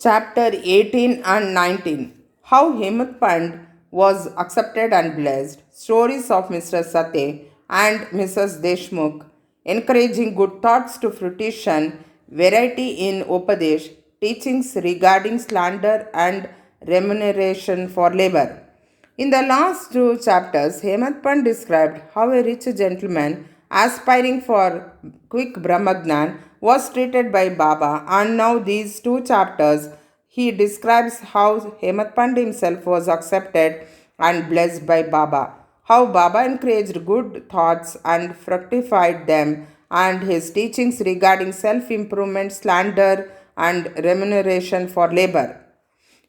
Chapter 18 and 19. How Hemant Pand was accepted and blessed. Stories of Mr. Sate and Mrs. Deshmukh. Encouraging good thoughts to fruition. Variety in Upadesh. Teachings regarding slander and remuneration for labor. In the last two chapters, Hemant Pant described how a rich gentleman aspiring for quick Brahmagnan was treated by Baba, and now these two chapters he describes how Hemant Pant himself was accepted and blessed by Baba, how Baba encouraged good thoughts and fructified them, and his teachings regarding self improvement, slander, and remuneration for labor.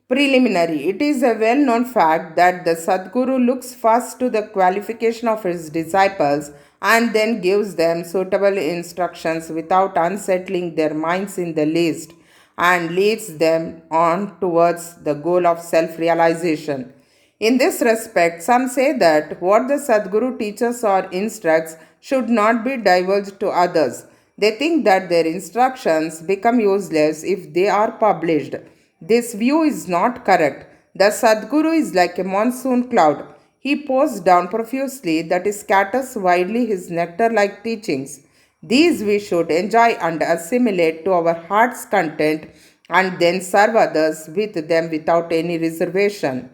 Preliminary. It is a well known fact that the Sadguru looks first to the qualification of his disciples and then gives them suitable instructions without unsettling their minds in the least and leads them on towards the goal of self realization. In this respect, some say that what the Sadguru teaches or instructs should not be divulged to others. They think that their instructions become useless if they are published. This view is not correct. The Sadguru is like a monsoon cloud. He pours down profusely, that is, scatters widely his nectar like teachings. These we should enjoy and assimilate to our heart's content and then serve others with them without any reservation.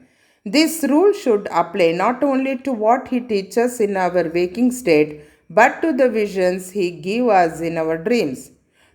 This rule should apply not only to what he teaches in our waking state, but to the visions he gives us in our dreams.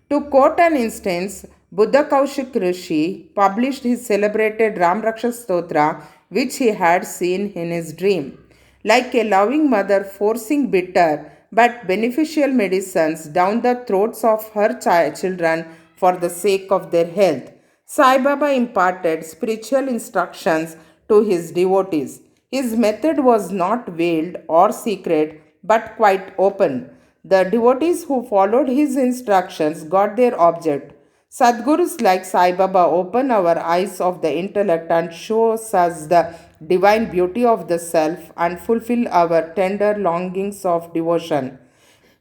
To quote an instance, Buddha Kaushik Rishi published his celebrated Ramraksha Stotra, which he had seen in his dream. Like a loving mother forcing bitter but beneficial medicines down the throats of her children for the sake of their health, Sai Baba imparted spiritual instructions to his devotees. His method was not veiled or secret but quite open. The devotees who followed his instructions got their object. Sadgurus like Sai Baba open our eyes of the intellect and shows us the divine beauty of the self and fulfill our tender longings of devotion.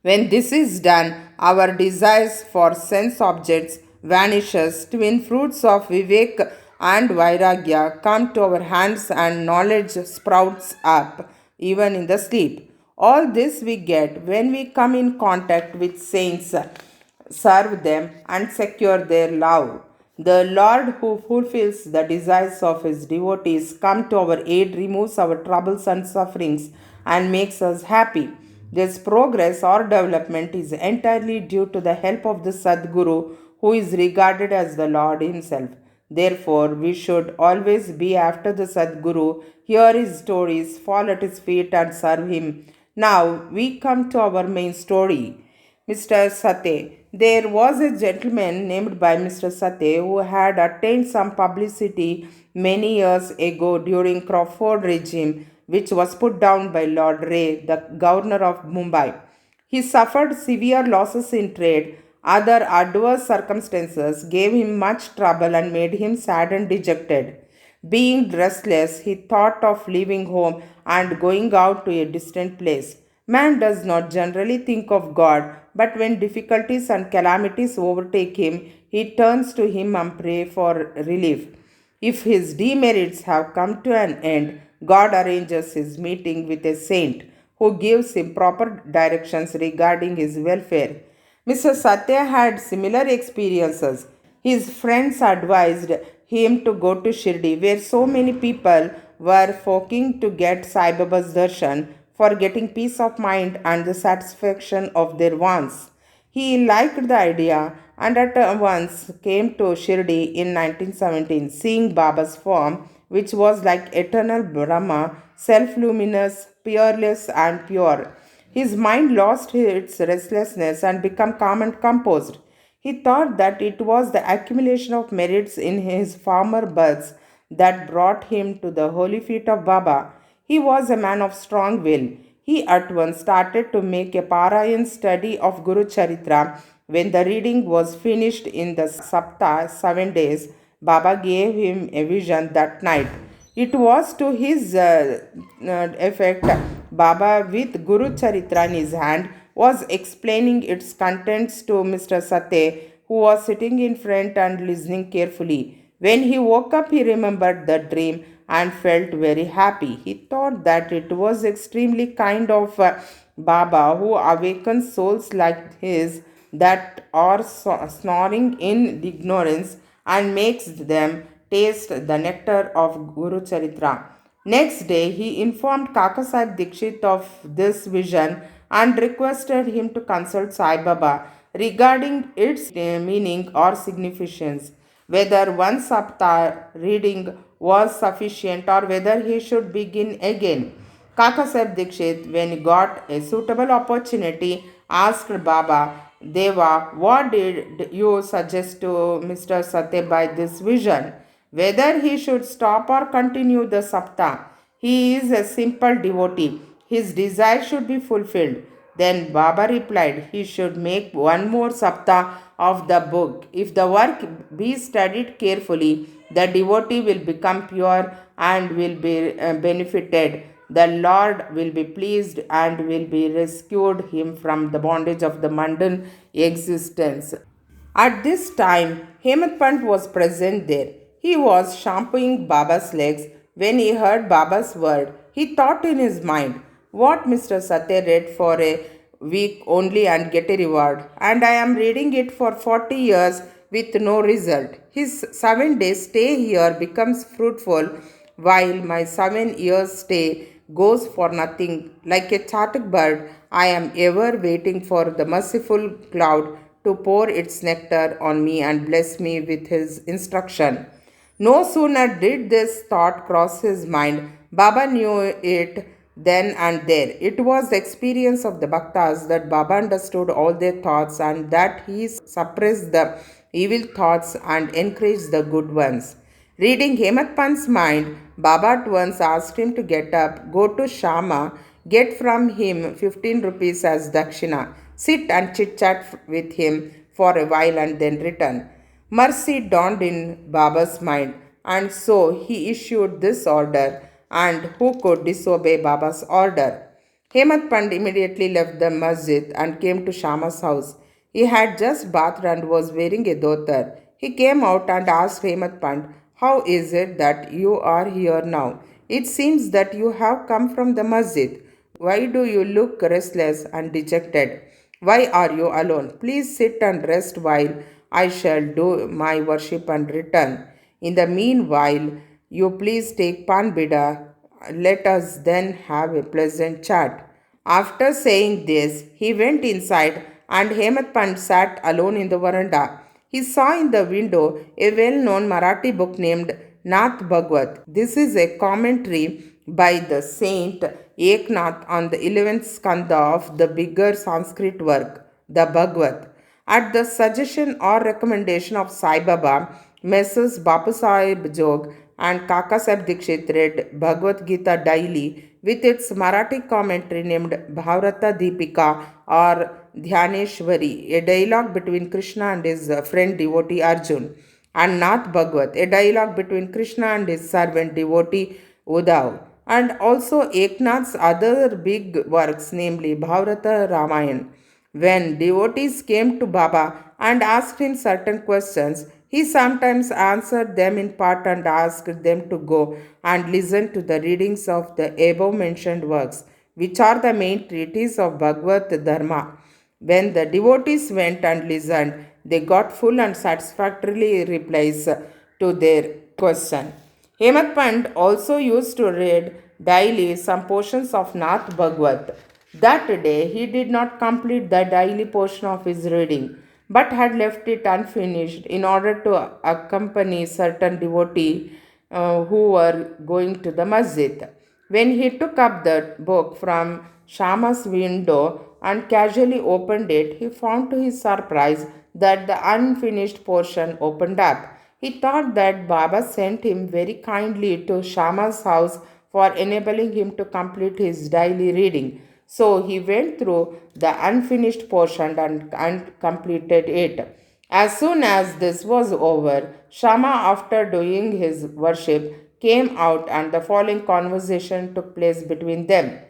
When this is done, our desires for sense objects vanishes, twin fruits of Vivek and Vairagya come to our hands and knowledge sprouts up even in the sleep. All this we get when we come in contact with saints, serve them, and secure their love. The Lord who fulfills the desires of his devotees come to our aid, removes our troubles and sufferings, and makes us happy. This progress or development is entirely due to the help of the Sadguru, who is regarded as the Lord himself. Therefore, we should always be after the Sadguru, hear his stories, fall at his feet, and serve him. Now, we come to our main story. Mr. Sate. There was a gentleman named by Mr. Sate who had attained some publicity many years ago during Crawford regime, which was put down by Lord Ray, the governor of Mumbai. He suffered severe losses in trade. Other adverse circumstances gave him much trouble and made him sad and dejected. Being restless, he thought of leaving home and going out to a distant place. Man does not generally think of God, but when difficulties and calamities overtake him, he turns to him and prays for relief. If his demerits have come to an end, God arranges his meeting with a saint who gives him proper directions regarding his welfare. Mr. Satya had similar experiences. His friends advised him to go to Shirdi, where so many people were flocking to get Sai Baba's darshan for getting peace of mind and the satisfaction of their wants. He liked the idea and at once came to Shirdi in 1917, seeing Baba's form, which was like eternal Brahma, self luminous, peerless, and pure. His mind lost its restlessness and became calm and composed. He thought that it was the accumulation of merits in his former births that brought him to the holy feet of Baba. He was a man of strong will. He at once started to make a Parayan study of Guru Charitra. When the reading was finished in the Sapta 7 days, Baba gave him a vision that night. It was to his effect. Baba, with Guru Charitra in his hand, was explaining its contents to Mr. Sate, who was sitting in front and listening carefully. When he woke up, he remembered the dream and felt very happy. He thought that it was extremely kind of Baba who awakens souls like his that are snoring in ignorance and makes them taste the nectar of Guru Charitra. Next day, he informed Kakasaheb Dikshit of this vision and requested him to consult Sai Baba regarding its meaning or significance, whether one sapta reading was sufficient or whether he should begin again. Kakasaheb Dikshit, when he got a suitable opportunity, asked Baba Deva, what did you suggest to Mr. Satya by this vision? Whether he should stop or continue the sapta. He is a simple devotee. His desire should be fulfilled. Then Baba replied, he should make one more sapta of the book. If the work be studied carefully, the devotee will become pure and will be benefited. The Lord will be pleased and will be rescued him from the bondage of the mundane existence. At this time, Hemant Pant was present there. He was shampooing Baba's legs when he heard Baba's word. He thought in his mind, what Mr. Satya read for a week only and get a reward, and I am reading it for 40 years with no result. His 7 day stay here becomes fruitful while my 7 years stay goes for nothing. Like a chatic bird, I am ever waiting for the merciful cloud to pour its nectar on me and bless me with his instruction. No sooner did this thought cross his mind, Baba knew it then and there. It was the experience of the Bhaktas that Baba understood all their thoughts and that he suppressed the evil thoughts and encouraged the good ones. Reading Hemat Pant's mind, Baba at once asked him to get up, go to Shama, get from him 15 rupees as dakshina, sit and chit chat with him for a while and then return. Mercy dawned in Baba's mind, and so he issued this order. And who could disobey Baba's order? Hemant Pant immediately left the masjid and came to Shama's house. He had just bathed and was wearing a dhotar. He came out and asked Hemant Pant, how is it that you are here now? It seems that you have come from the masjid. Why do you look restless and dejected? Why are you alone? Please sit and rest while I shall do my worship and return. In the meanwhile, you please take pan bida. Let us then have a pleasant chat. After saying this, he went inside and Hemat Pant sat alone in the veranda. He saw in the window a well known Marathi book named Nath Bhagwat. This is a commentary by the saint Eknath on the 11th skanda of the bigger Sanskrit work, the Bhagwat. At the suggestion or recommendation of Sai Baba, Messrs. Bapusaheb Jog and Kakasaheb Dikshit read Bhagavad Gita daily with its Marathi commentary named Bhavrata Deepika or Dhyaneshwari, a dialogue between Krishna and his friend devotee Arjun, and Nath Bhagwat, a dialogue between Krishna and his servant devotee Uddhav, and also Eknath's other big works, namely Bhavrata Ramayan. When devotees came to Baba and asked him certain questions, he sometimes answered them in part and asked them to go and listen to the readings of the above mentioned works, which are the main treatise of Bhagavad Dharma. When the devotees went and listened, they got full and satisfactory replies to their question. Hemat Pant also used to read daily some portions of Nath Bhagwat. That day he did not complete the daily portion of his reading, but had left it unfinished in order to accompany certain devotees who were going to the masjid. When he took up the book from Shama's window and casually opened it, he found to his surprise that the unfinished portion opened up. He thought that Baba sent him very kindly to Shama's house for enabling him to complete his daily reading. So he went through the unfinished portion and completed it. As soon as this was over, Shama, after doing his worship, came out and the following conversation took place between them.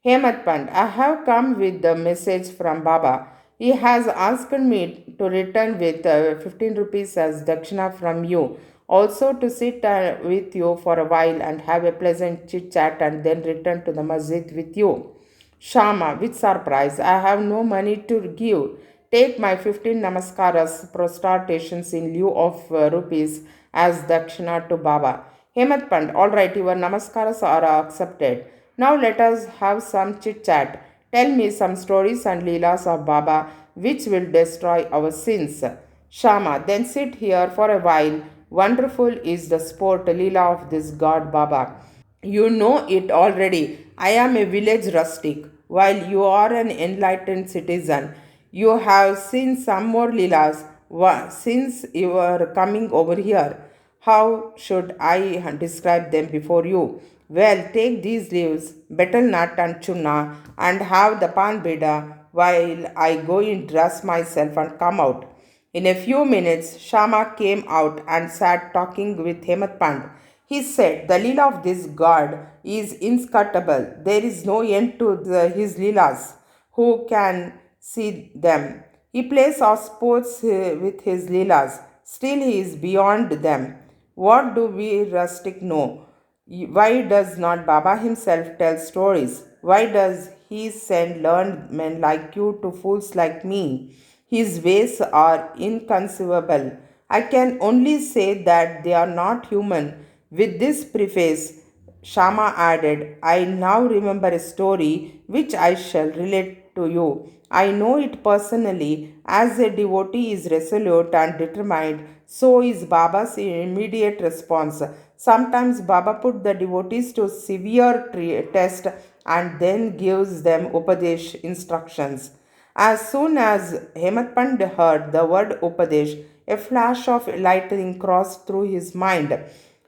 Hemat Pant, I have come with the message from Baba. He has asked me to return with 15 rupees as dakshina from you. also to sit with you for a while and have a pleasant chit chat and then return to the masjid with you. Shama, with surprise, I have no money to give. Take my 15 namaskaras, prostrations in lieu of rupees as dakshina to Baba. Hemat Pant, all right, your namaskaras are accepted. Now let us have some chit chat. Tell me some stories and leelas of Baba which will destroy our sins. Shama, then sit here for a while. Wonderful is the sport leela of this god Baba. You know it already. I am a village rustic, while you are an enlightened citizen. You have seen some more Leelas since you are coming over here. How should I describe them before you? Well, take these leaves, betel nut and chunna, and have the pan bida while I go in dress myself and come out. In a few minutes, Shama came out and sat talking with Hemat Pant. He said, the Leela of this god is inscrutable. There is no end to his Leelas. Who can see them? He plays off sports with his Leelas. Still, he is beyond them. What do we rustic know? Why does not Baba himself tell stories? Why does he send learned men like you to fools like me? His ways are inconceivable. I can only say that they are not human. With this preface, Shama added, I now remember a story which I shall relate to you. I know it personally. As a devotee is resolute and determined, so is Baba's immediate response. Sometimes Baba put the devotees to severe test and then gives them Upadesh instructions. As soon as Hemat Pandit heard the word Upadesh, a flash of lightning crossed through his mind.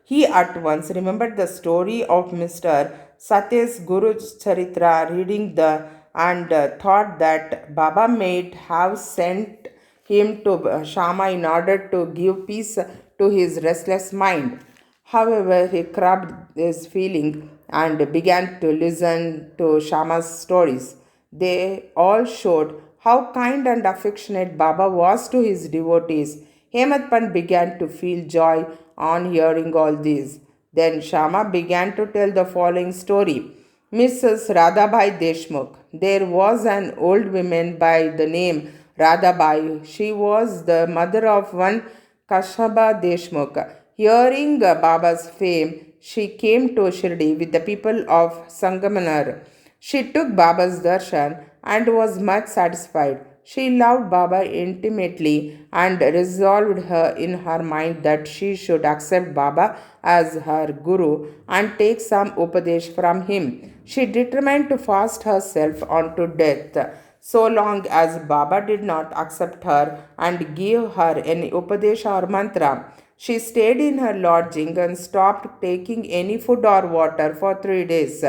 He at once remembered the story of Mr. Satya's Guru Charitra reading the and thought that Baba might have sent him to Shama in order to give peace to his restless mind. However, he curbed his feeling and began to listen to Shama's stories. They all showed how kind and affectionate Baba was to his devotees. Hemat Pant began to feel joy on hearing all this. Then Shama began to tell the following story. Mrs. Radhabai Deshmukh. There was an old woman by the name Radhabai. She was the mother of one Kashaba Deshmukh. Hearing Baba's fame, she came to Shirdi with the people of Sangamanar. She took Baba's darshan and was much satisfied. She loved Baba intimately and resolved her in her mind that she should accept Baba as her guru and take some upadesh from him. She determined to fast herself unto death so long as Baba did not accept her and give her any upadesh or mantra. She stayed in her lodging and stopped taking any food or water for 3 days.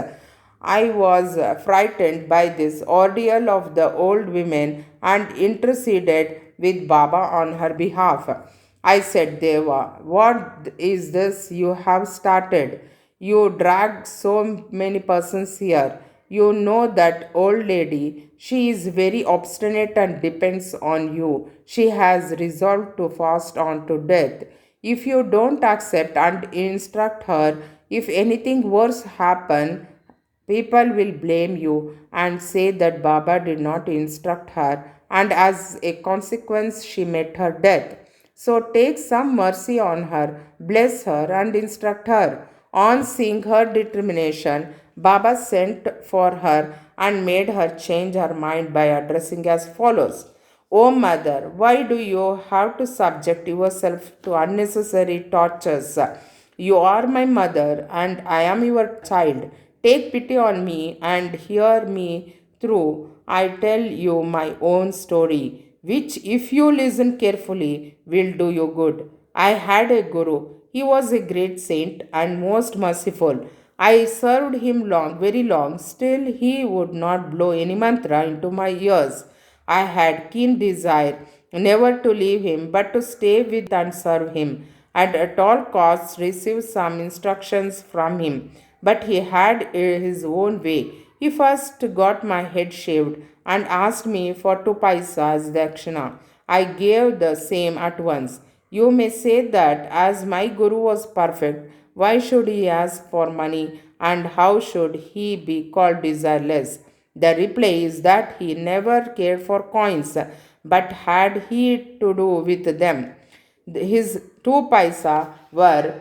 I was frightened by this ordeal of the old woman and interceded with Baba on her behalf. I said, Deva, what is this you have started? You dragged so many persons here. You know that old lady. She is very obstinate and depends on you. She has resolved to fast on to death. If you don't accept and instruct her, if anything worse happen, people will blame you and say that Baba did not instruct her, and as a consequence, she met her death. So take some mercy on her, bless her, and instruct her. On seeing her determination, Baba sent for her and made her change her mind by addressing as follows. O mother, why do you have to subject yourself to unnecessary tortures? You are my mother and I am your child. Take pity on me and hear me through. I tell you my own story, which, if you listen carefully, will do you good. I had a guru. He was a great saint and most merciful. I served him long, very long. Still, he would not blow any mantra into my ears. I had keen desire never to leave him, but to stay with and serve him, and at all costs receive some instructions from him. But he had his own way. He first got my head shaved and asked me for 2 paisas dakshina. I gave the same at once. You may say that as my Guru was perfect, why should he ask for money and how should he be called desireless? The reply is that he never cared for coins, but had he to do with them. His two paisa were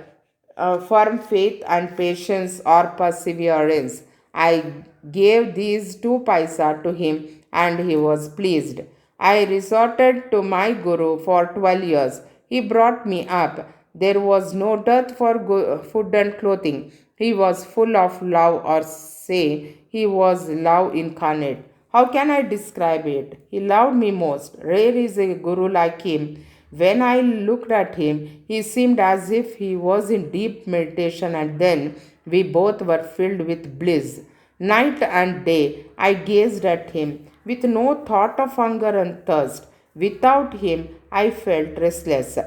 firm faith and patience or perseverance. I gave these two paisa to him and he was pleased. I resorted to my Guru for 12 years. He brought me up. There was no dearth for food and clothing. He was full of love, or say, he was love incarnate. How can I describe it? He loved me most. Rare is a Guru like him. When I looked at him, he seemed as if he was in deep meditation, and then we both were filled with bliss. Night and day I gazed at him with no thought of hunger and thirst. Without him, I felt restless.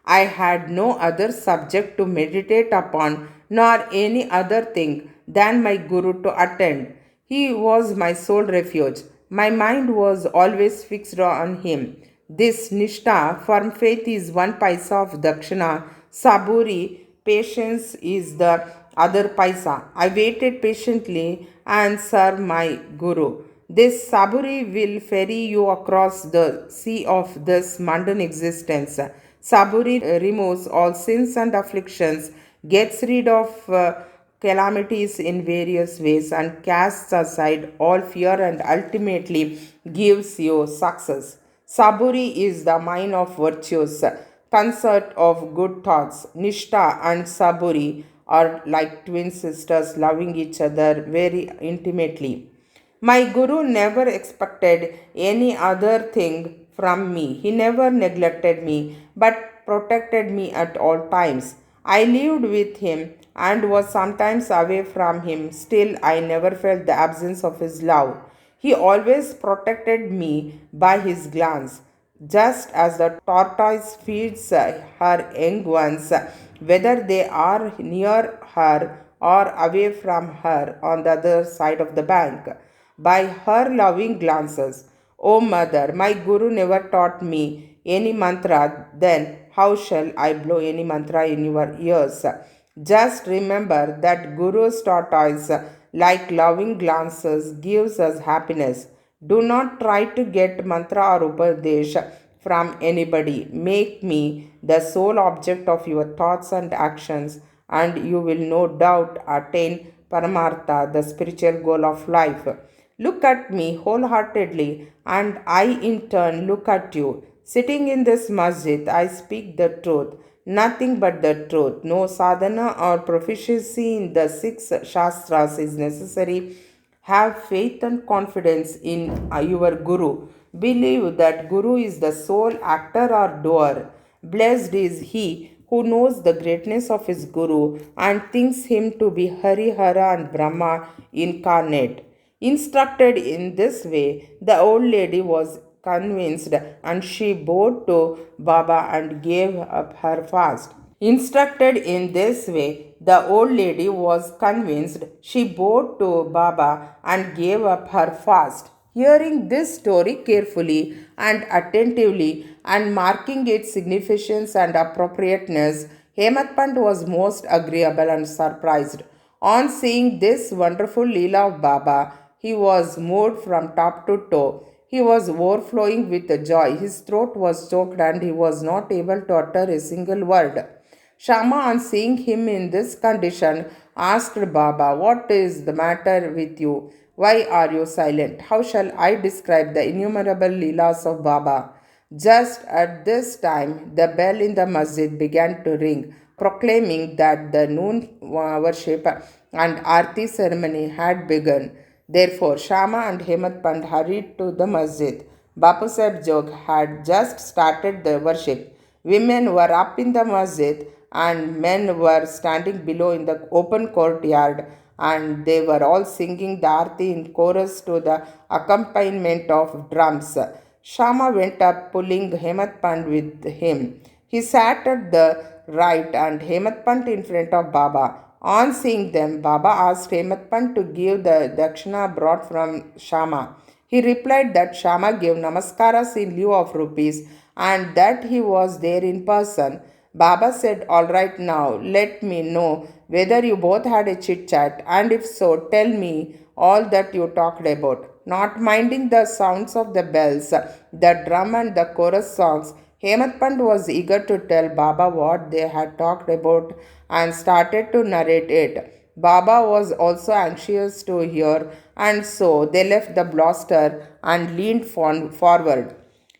I had no other subject to meditate upon, nor any other thing than my Guru to attend. He was my sole refuge. My mind was always fixed on him. This Nishtha, firm faith, is one paisa of Dakshina. Saburi, patience, is the other paisa. I waited patiently and served my Guru. This Saburi will ferry you across the sea of this mundane existence. Saburi removes all sins and afflictions, gets rid of calamities in various ways, and casts aside all fear and ultimately gives you success. Saburi is the mine of virtues, concert of good thoughts. Nishta and Saburi are like twin sisters loving each other very intimately. My Guru never expected any other thing from me. He never neglected me but protected me at all times. I lived with him and was sometimes away from him. Still, I never felt the absence of his love. He always protected me by his glance, just as the tortoise feeds her young ones, whether they are near her or away from her on the other side of the bank, by her loving glances. O mother, my Guru never taught me any mantra, then how shall I blow any mantra in your ears? Just remember that Guru's tortoise, like loving glances, gives us happiness. Do not try to get mantra or upadesh from anybody. Make me the sole object of your thoughts and actions, and you will no doubt attain Paramartha, the spiritual goal of life. Look at me wholeheartedly, and I in turn look at you. Sitting in this masjid, I speak the truth, nothing but the truth. No sadhana or proficiency in the six shastras is necessary. Have faith and confidence in your Guru. Believe that Guru is the sole actor or doer. Blessed is he who knows the greatness of his Guru and thinks him to be Hari Hara and Brahma incarnate. Instructed in this way, the old lady was convinced and she bowed to Baba and gave up her fast. Instructed in this way, the old lady was convinced. She bowed to Baba and gave up her fast. Hearing this story carefully and attentively and marking its significance and appropriateness, Hemat Pant was most agreeable and surprised. On seeing this wonderful Leela of Baba, he was moved from top to toe. He was overflowing with joy. His throat was choked and he was not able to utter a single word. Shama, on seeing him in this condition, asked Baba, "What is the matter with you? Why are you silent? How shall I describe the innumerable Leelas of Baba?" Just at this time, the bell in the masjid began to ring, proclaiming that the noon worship and arti ceremony had begun. Therefore, Shama and Hemat Pant hurried to the masjid. Bapu Sahib Jog had just started the worship. Women were up in the masjid and men were standing below in the open courtyard, and they were all singing the arti in chorus to the accompaniment of drums. Shama went up pulling Hemat Pant with him. He sat at the right and Hemat Pant in front of Baba. On seeing them, Baba asked Hemat Pant to give the dakshina brought from Shama. He replied that Shama gave namaskaras in lieu of rupees and that he was there in person. Baba said, "All right, now let me know whether you both had a chit chat, and if so, tell me all that you talked about." Not minding the sounds of the bells, the drum, and the chorus songs, Hemant Pant was eager to tell Baba what they had talked about and started to narrate it. Baba was also anxious to hear, and so they left the bluster and leaned forward.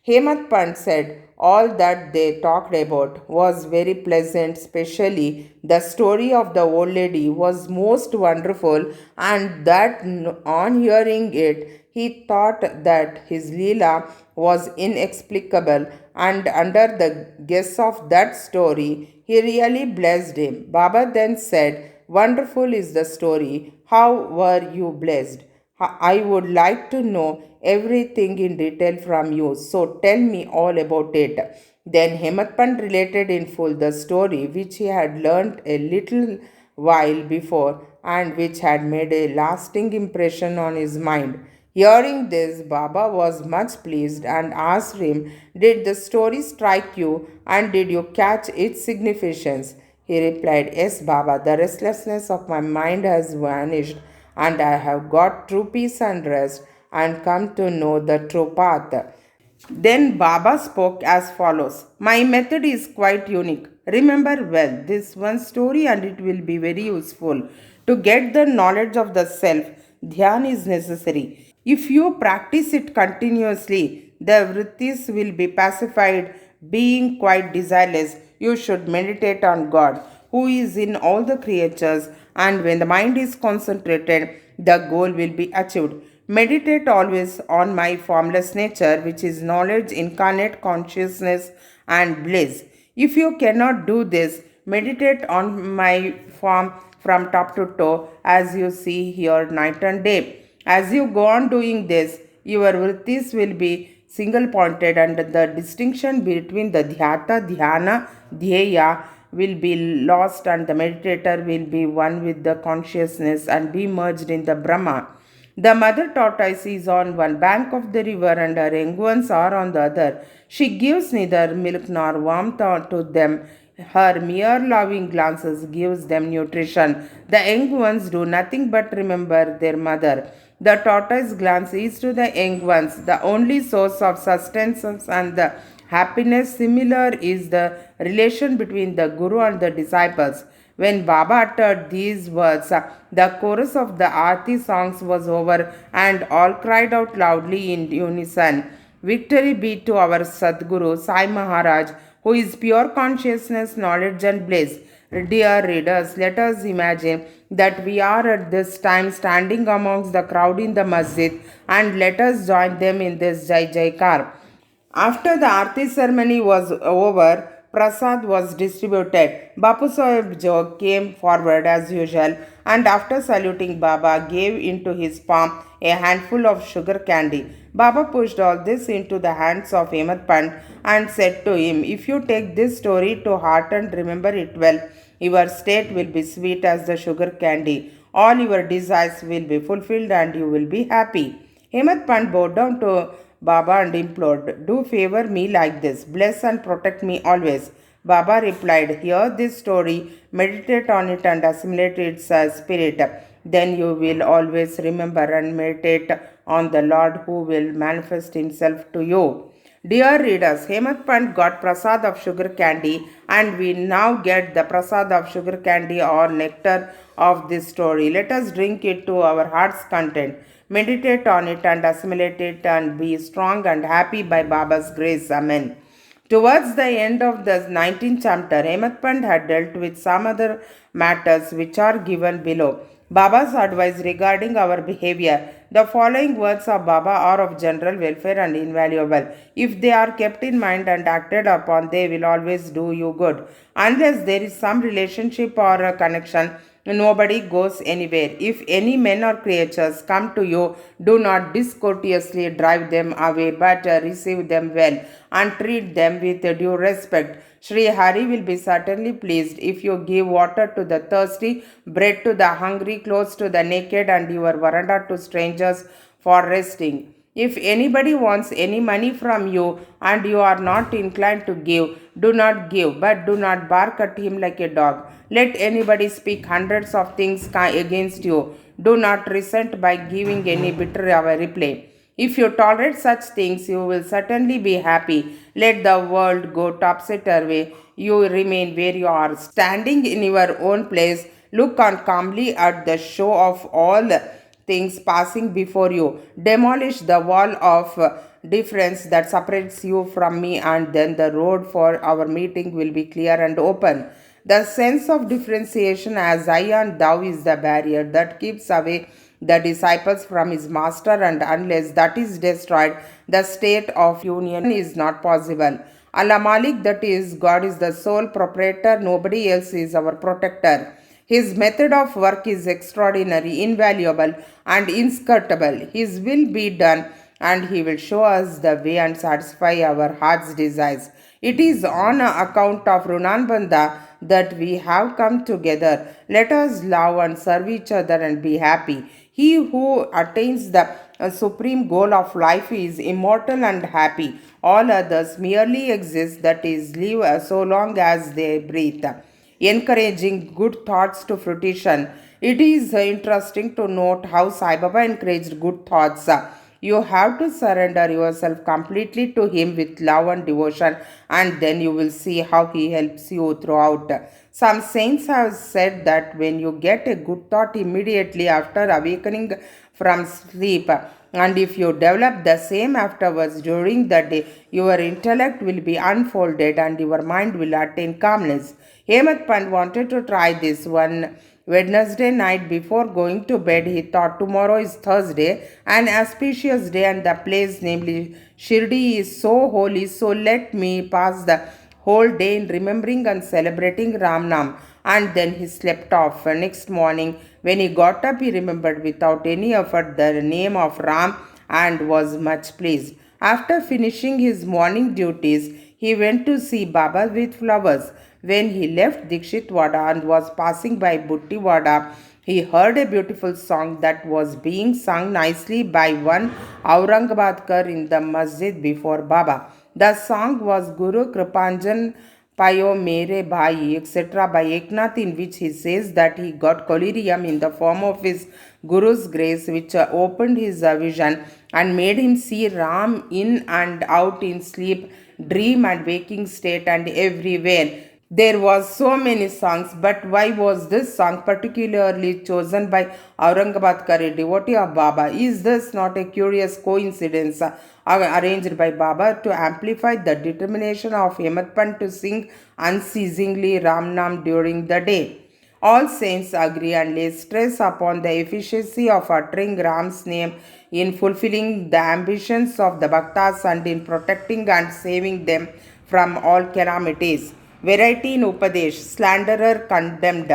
Hemant Pant said all that they talked about was very pleasant, especially the story of the old lady was most wonderful, and that on hearing it, he thought that his Leela was inexplicable, and under the guess of that story, he really blessed him. Baba then said, "Wonderful is the story. How were you blessed? I would like to know everything in detail from you, so tell me all about it." Then Hemat Pant related in full the story which he had learnt a little while before and which had made a lasting impression on his mind. Hearing this, Baba was much pleased and asked him, "Did the story strike you, and did you catch its significance?" He replied, "Yes, Baba, the restlessness of my mind has vanished, and I have got true peace and rest, and come to know the true path." Then Baba spoke as follows: "My method is quite unique. Remember well this one story, and it will be very useful. To get the knowledge of the self, dhyan is necessary. If you practice it continuously, the vrittis will be pacified, being quite desireless. You should meditate on God, who is in all the creatures, and when the mind is concentrated, the goal will be achieved. Meditate always on my formless nature, which is knowledge, incarnate consciousness, and bliss. If you cannot do this, meditate on my form from top to toe, as you see here night and day. As you go on doing this, your vrittis will be single pointed, and the distinction between the dhyata, dhyana, dhyeya will be lost, and the meditator will be one with the consciousness and be merged in the Brahma. The mother tortoise is on one bank of the river, and her young ones are on the other. She gives neither milk nor warmth to them. Her mere loving glances gives them nutrition. The young ones do nothing but remember their mother. The tortoise glance is to the young ones the only source of sustenance and the happiness. Similar is the relation between the Guru and the disciples. When Baba uttered these words, the chorus of the Aarti songs was over, and all cried out loudly in unison, "Victory be to our Sadguru Sai Maharaj, who is pure consciousness, knowledge, and bliss." Dear readers, let us imagine that we are at this time standing amongst the crowd in the masjid, and let us join them in this Jai Jaikar. After the Aarti ceremony was over, Prasad was distributed. Bapu Sahib Jog came forward as usual, and after saluting Baba, gave into his palm a handful of sugar candy. Baba pushed all this into the hands of Hemant Pant and said to him, "If you take this story to heart and remember it well, your state will be sweet as the sugar candy. All your desires will be fulfilled, and you will be happy." Hemant Pant bowed down to Baba and implored, "Do favor me like this. Bless and protect me always." Baba replied, "Hear this story, meditate on it, and assimilate its spirit. Then you will always remember and meditate on the Lord, who will manifest himself to you." Dear readers, Hemant Pant got prasad of sugar candy, and we now get the prasad of sugar candy or nectar of this story. Let us drink it to our heart's content. Meditate on it and assimilate it, and be strong and happy by Baba's grace. Amen. Towards the end of the 19th chapter, Hemant Pant had dealt with some other matters which are given below. Baba's advice regarding our behavior. The following words of Baba are of general welfare and invaluable. If they are kept in mind and acted upon, they will always do you good. Unless there is some relationship or a connection, nobody goes anywhere. If any men or creatures come to you, do not discourteously drive them away, but receive them well and treat them with due respect. Sri Hari will be certainly pleased if you give water to the thirsty, bread to the hungry, clothes to the naked, and your veranda to strangers for resting. If anybody wants any money from you and you are not inclined to give, do not give, but do not bark at him like a dog. Let anybody speak hundreds of things against you. Do not resent by giving any bitter reply. If you tolerate such things, you will certainly be happy. Let the world go topsy-turvy. You remain where you are, standing in your own place. Look on calmly at the show of all things passing before you. Demolish the wall of difference that separates you from me, and then the road for our meeting will be clear and open. The sense of differentiation as I and thou is the barrier that keeps away the disciples from his master, and unless that is destroyed, the state of union is not possible. Allah Malik, that is, God is the sole proprietor, nobody else is our protector. His method of work is extraordinary, invaluable, and inscrutable. His will be done, and He will show us the way and satisfy our heart's desires. It is on account of Runanbanda that we have come together. Let us love and serve each other and be happy. He who attains the supreme goal of life is immortal and happy. All others merely exist, that is, live so long as they breathe. Encouraging good thoughts to fruition. It is interesting to note how Sai Baba encouraged good thoughts. You have to surrender yourself completely to Him with love and devotion, and then you will see how He helps you throughout. Some saints have said that when you get a good thought immediately after awakening from sleep, and if you develop the same afterwards during the day, your intellect will be unfolded and your mind will attain calmness. Hemant Pant wanted to try this one Wednesday night before going to bed. He thought tomorrow is Thursday, an auspicious day, and the place, namely Shirdi, is so holy, so let me pass the whole day in remembering and celebrating Ramnam. And then he slept off. Next morning, when he got up, he remembered without any effort the name of Ram and was much pleased. After finishing his morning duties, he went to see Baba with flowers. When he left Dikshit Wada and was passing by Bhutti Wada, he heard a beautiful song that was being sung nicely by one Aurangabadkar in the masjid before Baba. The song was Guru Kripanjan Payo Mere Bhai, etc. by Eknath, in which he says that he got collyrium in the form of his Guru's grace, which opened his vision and made him see Ram in and out in sleep, dream, and waking state, and everywhere. There was so many songs, but why was this song particularly chosen by Aurangabad a devotee of Baba? Is this not a curious coincidence arranged by Baba to amplify the determination of Hemant Pant to sing unceasingly Ramnam during the day? All saints agree and lay stress upon the efficiency of uttering Ram's name in fulfilling the ambitions of the Bhaktas and in protecting and saving them from all calamities. Variety in Upadesh, slanderer condemned.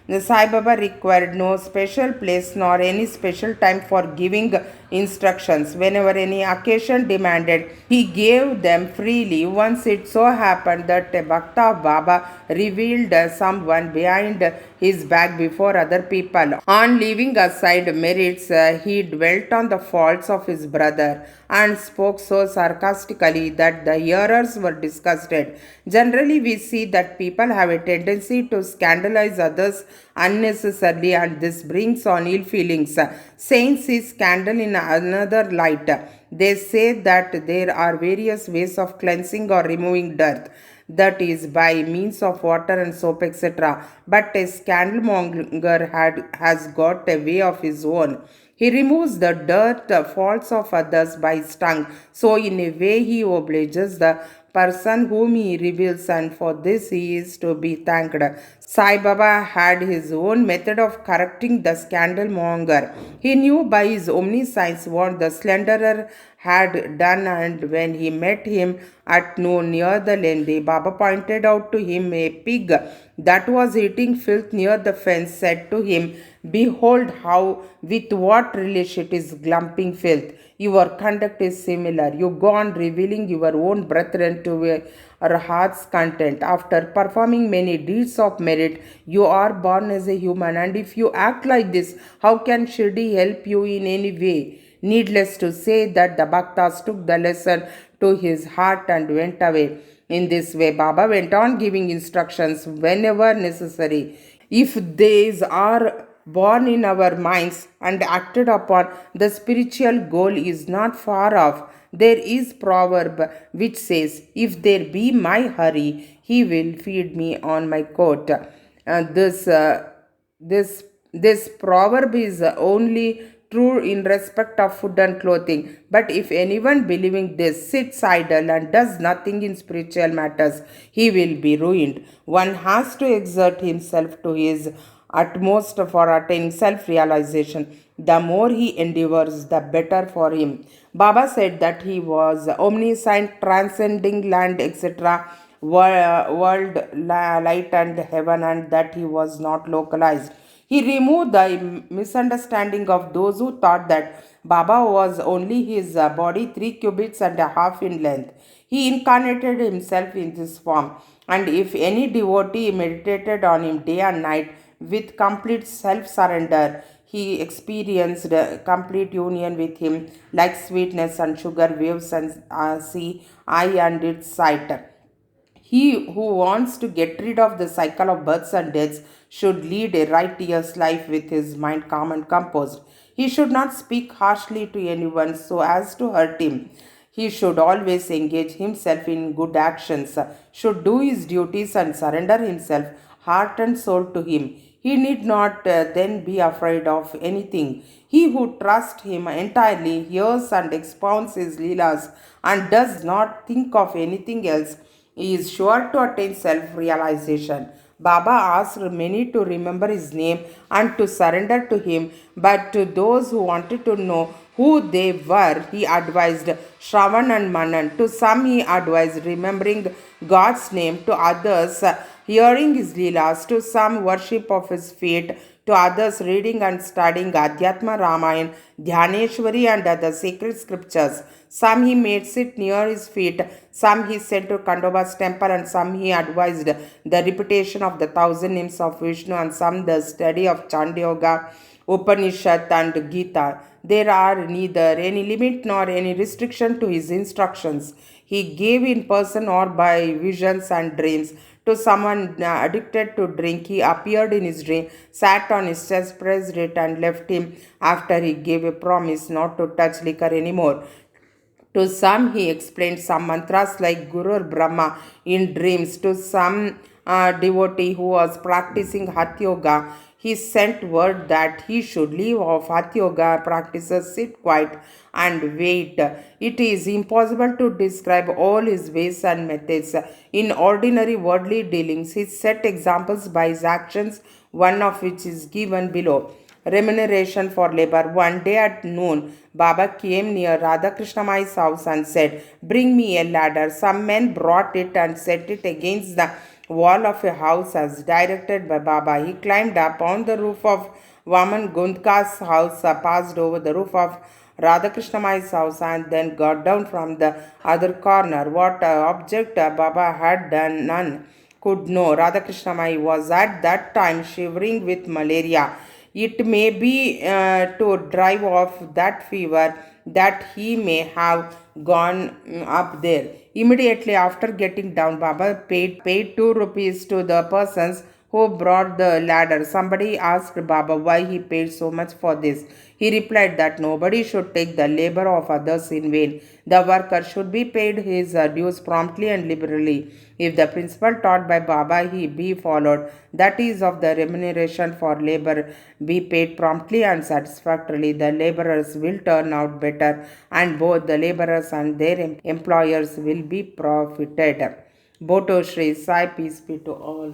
The Sai Baba required no special place nor any special time for giving instructions. Whenever any occasion demanded, he gave them freely. Once it so happened that a Bhakta of Baba revealed someone behind his back before other people. On leaving aside merits, he dwelt on the faults of his brother and spoke so sarcastically that the hearers were disgusted. Generally, we see that people have a tendency to scandalize others unnecessarily, and this brings on ill feelings. Saints see scandal in another light. They say that there are various ways of cleansing or removing dirt, that is, by means of water and soap, etc. But a scandalmonger has got a way of his own. He removes the dirt, faults of others by his tongue. So, in a way, he obliges the person whom he reveals, and for this he is to be thanked. Sai Baba had his own method of correcting the scandalmonger. He knew by his omniscience what the slanderer had done, and when he met him at noon near the Lendi, Baba pointed out to him a pig that was eating filth near the fence, said to him, "Behold how with what relish it is glumping filth. Your conduct is similar. You go on revealing your own brethren to your heart's content. After performing many deeds of merit, you are born as a human, and if you act like this, how can Shirdi help you in any way? Needless to say that the Bhaktas took the lesson to his heart and went away. In this way, Baba went on giving instructions whenever necessary. If these are born in our minds and acted upon, the spiritual goal is not far off. There is proverb which says, "If there be my hurry, he will feed me on my coat." This this proverb is only true in respect of food and clothing. But if anyone believing this sits idle and does nothing in spiritual matters, he will be ruined. One has to exert himself to his utmost for attaining self realization. The more he endeavors, the better for him. Baba said that he was omniscient, transcending land, etc., world, light, and heaven, and that he was not localized. He removed the misunderstanding of those who thought that Baba was only his body 3 cubits and a half in length. He incarnated himself in this form, and if any devotee meditated on him day and night with complete self surrender, he experienced complete union with him, like sweetness and sugar, waves and sea, eye and its sight. He who wants to get rid of the cycle of births and deaths should lead a righteous life with his mind calm and composed. He should not speak harshly to anyone so as to hurt him. He should always engage himself in good actions, should do his duties and surrender himself, heart and soul, to him. He need not then be afraid of anything. He who trusts him entirely, hears and expounds his leelas, and does not think of anything else, is sure to attain self realization. Baba asked many to remember his name and to surrender to him, but to those who wanted to know who they were, he advised Shravan and Manan. To some, he advised remembering God's name, to others, hearing his Leelas, to some, worship of his feet, to others, reading and studying Adhyatma Ramayan, Dhyaneshwari, and other sacred scriptures. Some he made sit near his feet, some he sent to Kandoba's temple, and some he advised the repetition of the 1,000 names of Vishnu, and some the study of Chandyoga, Upanishad, and Gita. There are neither any limit nor any restriction to his instructions. He gave in person or by visions and dreams. To someone addicted to drink, he appeared in his dream, sat on his chest, pressed it, and left him after he gave a promise not to touch liquor anymore. To some, he explained some mantras like Guru Brahma in dreams. To some devotee who was practicing Hatha Yoga, he sent word that he should leave off Hatha Yoga practices, sit quiet, and wait. It is impossible to describe all his ways and methods. In ordinary worldly dealings, he set examples by his actions, one of which is given below. Remuneration for labor. One day at noon, Baba came near Radhakrishna Mai's house and said, "Bring me a ladder." Some men brought it and set it against the wall of a house as directed by Baba. He climbed up on the roof of Vaman Gundka's house, passed over the roof of Radhakrishna Mai's house, and then got down from the other corner. What object Baba had done, none could know. Radhakrishna Mai was at that time shivering with malaria. It may be to drive off that fever that he may have gone up there. Immediately after getting down, Baba paid 2 rupees to the persons who brought the ladder. Somebody asked Baba why he paid so much for this. He replied that nobody should take the labor of others in vain. The worker should be paid his dues promptly and liberally. If the principle taught by Baba he be followed, that is, of the remuneration for labor be paid promptly and satisfactorily, the laborers will turn out better, and both the laborers and their employers will be profited. Boto Shri Sai, peace be to all.